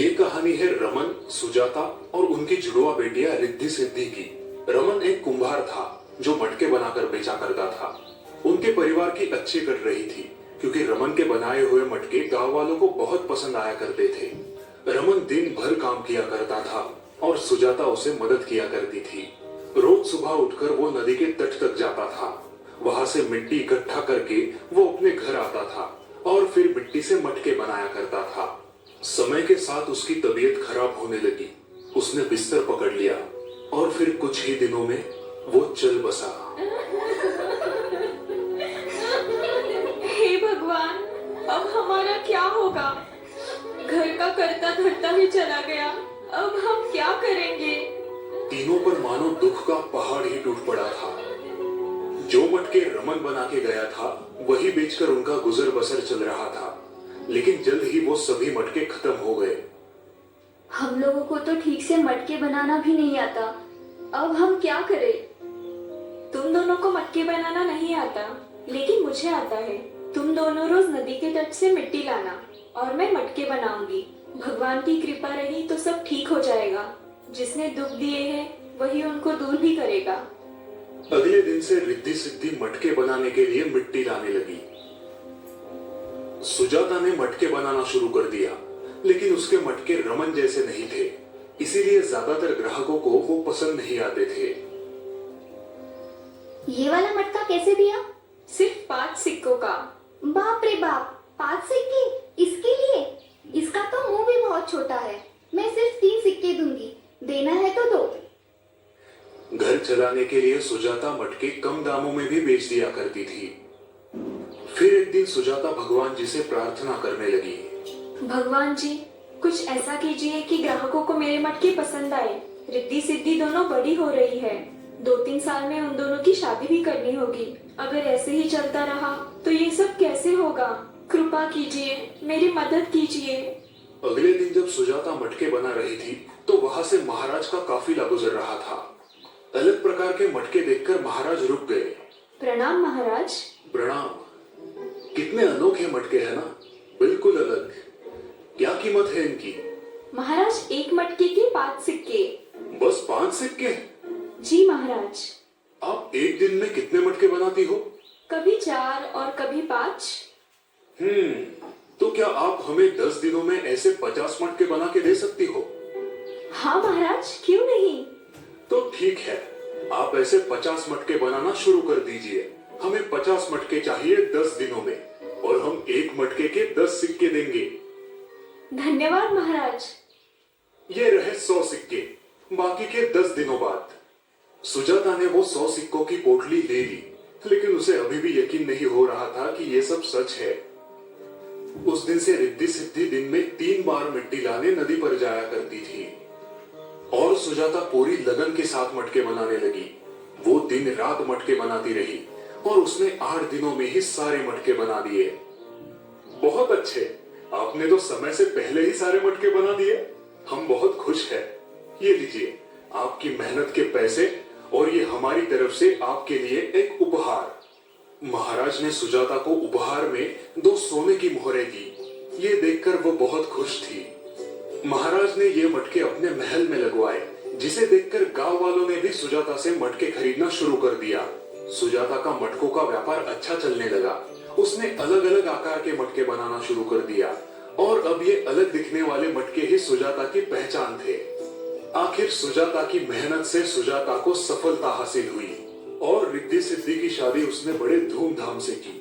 ये कहानी है रमन, सुजाता और उनकी जुड़वा बेटियां रिद्धि सिद्धि की। रमन एक कुम्हार था जो मटके बनाकर बेचा करता था। उनके परिवार की अच्छी कट रही थी क्योंकि रमन के बनाए हुए मटके गांव वालों को बहुत पसंद आया करते थे। रमन दिन भर काम किया करता था और सुजाता उसे मदद किया करती थी। रोज सुबह उठकर वो नदी के तट तक जाता था। वहां से मिट्टी इकट्ठा करके वो अपने घर आता था और फिर मिट्टी से मटके बनाया करता था। समय के साथ उसकी तबीयत खराब होने लगी। उसने बिस्तर पकड़ लिया और फिर कुछ ही दिनों में वो चल बसा। हे भगवान, अब हमारा क्या होगा? घर का करता धरता ही चला गया। अब हम क्या करेंगे? तीनों पर मानो दुख का पहाड़ ही टूट पड़ा था। जो मटके रमन बना के गया था वही बेचकर उनका गुजर बसर चल रहा था, लेकिन जल्द ही वो सभी मटके खत्म हो गए। हम लोगों को तो ठीक से मटके बनाना भी नहीं आता। अब हम क्या करें? तुम दोनों को मटके बनाना नहीं आता, लेकिन मुझे आता है। तुम दोनों रोज नदी के तट से मिट्टी लाना और मैं मटके बनाऊंगी। भगवान की कृपा रही तो सब ठीक हो जाएगा। जिसने दुख दिए हैं वही उनको दूर भी करेगा। अगले दिन से रिद्धि सिद्धि मटके बनाने के लिए मिट्टी लाने लगी। सुजाता ने मटके बनाना शुरू कर दिया, लेकिन उसके मटके रमन जैसे नहीं थे, इसीलिए ज्यादातर ग्राहकों को वो पसंद नहीं आते थे। ये वाला मटका कैसे दिया? सिर्फ 5 सिक्कों का। बाप रे बाप, 5 सिक्के इसके लिए? इसका तो मुंह भी बहुत छोटा है। मैं सिर्फ 3 सिक्के दूंगी। देना है तो दो। घर चलाने के लिए सुजाता मटके कम दामों में भी बेच दिया करती थी। फिर एक दिन सुजाता भगवान जी से प्रार्थना करने लगी। भगवान जी, कुछ ऐसा कीजिए कि ग्राहकों को मेरे मटके पसंद आए। रिद्धि सिद्धि दोनों बड़ी हो रही है। 2-3 साल में उन दोनों की शादी भी करनी होगी। अगर ऐसे ही चलता रहा तो ये सब कैसे होगा? कृपा कीजिए, मेरी मदद कीजिए। अगले दिन जब सुजाता मटके बना रही थी तो वहां से महाराज का काफिला गुजर रहा था। अलग प्रकार के मटके देखकर महाराज रुक गए। प्रणाम महाराज। प्रणाम। कितने अनोखे मटके हैं ना, बिल्कुल अलग। क्या कीमत है इनकी? महाराज, एक मटके के 5 सिक्के। बस 5 सिक्के? जी महाराज। आप एक दिन में कितने मटके बनाती हो? कभी 4 और कभी 5। तो क्या आप हमें 10 दिनों में ऐसे 50 मटके बना के दे सकती हो? हाँ महाराज, क्यों नहीं। तो ठीक है, आप ऐसे 50 मटके बनाना शुरू कर दीजिए। हमें 50 मटके चाहिए 10 दिनों में, और हम एक मटके के 10 सिक्के देंगे। धन्यवाद महाराज। ये रहे 100 सिक्के, बाकी के 10 दिनों बाद। सुजाता ने वो 100 सिक्कों की पोटली ले ली, लेकिन उसे अभी भी यकीन नहीं हो रहा था कि ये सब सच है। उस दिन से रिद्धि सिद्धि दिन में 3 बार मिट्टी लाने नदी पर जाया करती थी और सुजाता पूरी लगन के साथ मटके बनाने लगी। वो दिन रात मटके बनाती रही और उसने 8 दिनों में ही सारे मटके बना दिए। बहुत अच्छे, आपने तो समय से पहले ही सारे मटके बना दिए। हम बहुत खुश हैं। ये लीजिए आपकी मेहनत के पैसे और ये हमारी तरफ से आपके लिए एक उपहार। महाराज ने सुजाता को उपहार में 2 सोने की मोहरें दी। ये देखकर वो बहुत खुश थी। महाराज ने ये मटके अपने महल में लगवाए, जिसे देखकर गांव वालों ने भी सुजाता से मटके खरीदना शुरू कर दिया। सुजाता का मटकों का व्यापार अच्छा चलने लगा। उसने अलग अलग आकार के मटके बनाना शुरू कर दिया और अब ये अलग दिखने वाले मटके ही सुजाता की पहचान थे। आखिर सुजाता की मेहनत से सुजाता को सफलता हासिल हुई और रिद्धि सिद्धि की शादी उसने बड़े धूमधाम से की।